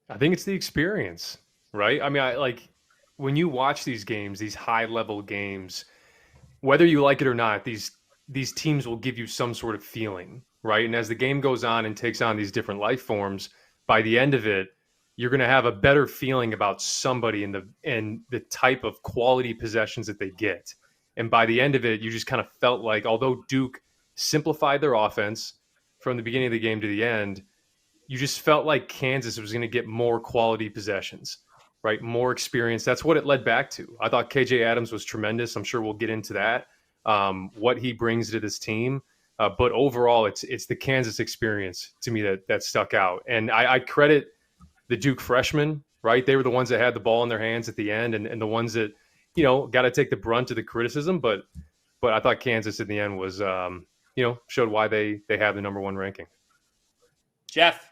I think it's the experience, right? I mean, I like when you watch these games, these high level games, whether you like it or not, these teams will give you some sort of feeling, right? And as the game goes on and takes on these different life forms, by the end of it, you're going to have a better feeling about somebody and the type of quality possessions that they get. And by the end of it, you just kind of felt like although Duke simplified their offense from the beginning of the game to the end, you just felt like Kansas was going to get more quality possessions, right? More experience. That's what it led back to. I thought KJ Adams was tremendous. I'm sure we'll get into that, what he brings to this team. But overall, it's the Kansas experience to me that stuck out. And I credit the Duke freshmen, right? They were the ones that had the ball in their hands at the end and the ones that, got to take the brunt of the criticism. But I thought Kansas in the end was, showed why they have the number one ranking. Jeff.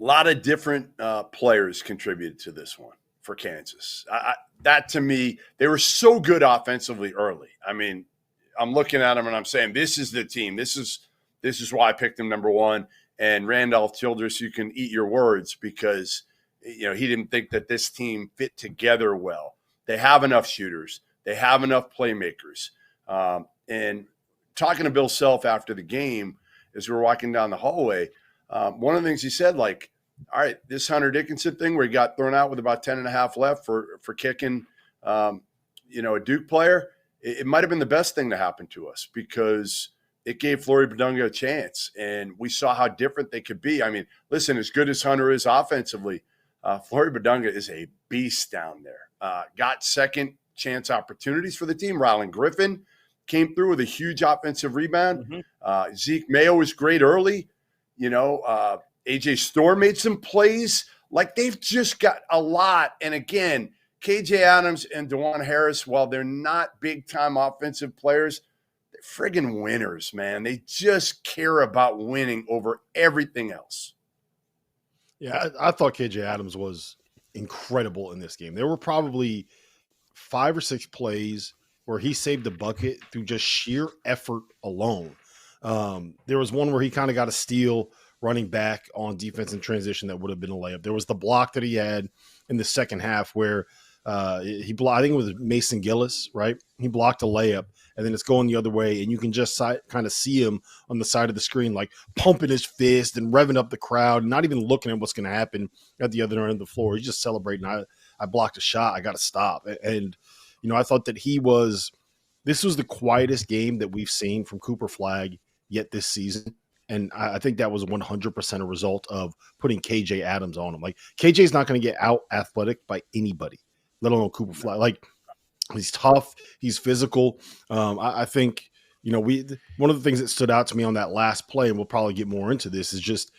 A lot of different players contributed to this one for Kansas. That to me, they were so good offensively early. I mean, I'm looking at them and I'm saying, this is the team. This is why I picked them number one. And Randolph Childress, you can eat your words because, he didn't think that this team fit together well. They have enough shooters. They have enough playmakers. And talking to Bill Self after the game, as we were walking down the hallway, one of the things he said, like, all right, this Hunter Dickinson thing where he got thrown out with about 10 and a half left for kicking, a Duke player, it might have been the best thing to happen to us because it gave Flory Badunga a chance, and we saw how different they could be. I mean, listen, as good as Hunter is offensively, Flory Badunga is a beast down there. Got second chance opportunities for the team. Rylan Griffin came through with a huge offensive rebound. Mm-hmm. Zeke Mayo was great early. AJ Storr made some plays. Like, they've just got a lot. And again, KJ Adams and DeJuan Harris, while they're not big-time offensive players, they're friggin' winners, man. They just care about winning over everything else. Yeah, I thought KJ Adams was incredible in this game. There were probably 5 or 6 plays where he saved the bucket through just sheer effort alone. There was one where he kind of got a steal running back on defense in transition that would have been a layup. There was the block that he had in the second half where he blocked, I think it was Mason Gillis, right? He blocked a layup, and then it's going the other way, and you can just kind of see him on the side of the screen, like pumping his fist and revving up the crowd, not even looking at what's going to happen at the other end of the floor. He's just celebrating. I blocked a shot. I got to stop. And, I thought that this was the quietest game that we've seen from Cooper Flagg yet this season. And I think that was 100% a result of putting KJ Adams on him. Like, KJ's not going to get out athletic by anybody, let alone Cooper Flagg. Like, he's tough. He's physical. I think, one of the things that stood out to me on that last play, and we'll probably get more into this, is just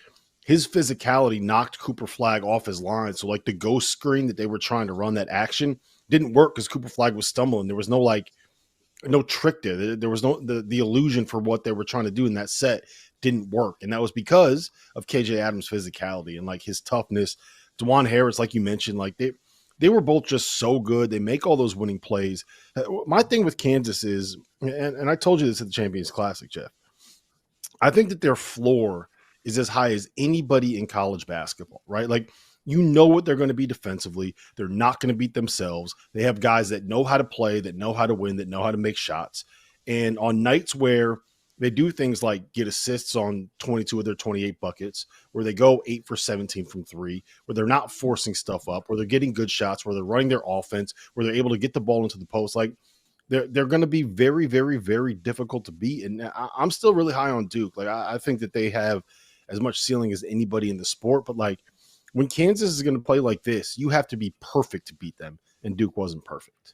his physicality knocked Cooper Flagg off his line. So, like, the ghost screen that they were trying to run, that action, didn't work because Cooper Flagg was stumbling. There was no trick there. There was the illusion for what they were trying to do in that set didn't work. And that was because of KJ Adams' physicality and like his toughness. DeJuan Harris, like you mentioned, like they were both just so good. They make all those winning plays. My thing with Kansas is, and I told you this at the Champions Classic, Jeff, I think that their floor is as high as anybody in college basketball, right? Like, what they're going to be defensively. They're not going to beat themselves. They have guys that know how to play, that know how to win, that know how to make shots. And on nights where they do things like get assists on 22 of their 28 buckets, where they go 8 for 17 from 3, where they're not forcing stuff up, where they're getting good shots, where they're running their offense, where they're able to get the ball into the post, like they're going to be very, very, very difficult to beat. And I'm still really high on Duke. Like, I think that they have as much ceiling as anybody in the sport, but like, when Kansas is going to play like this, you have to be perfect to beat them, and Duke wasn't perfect.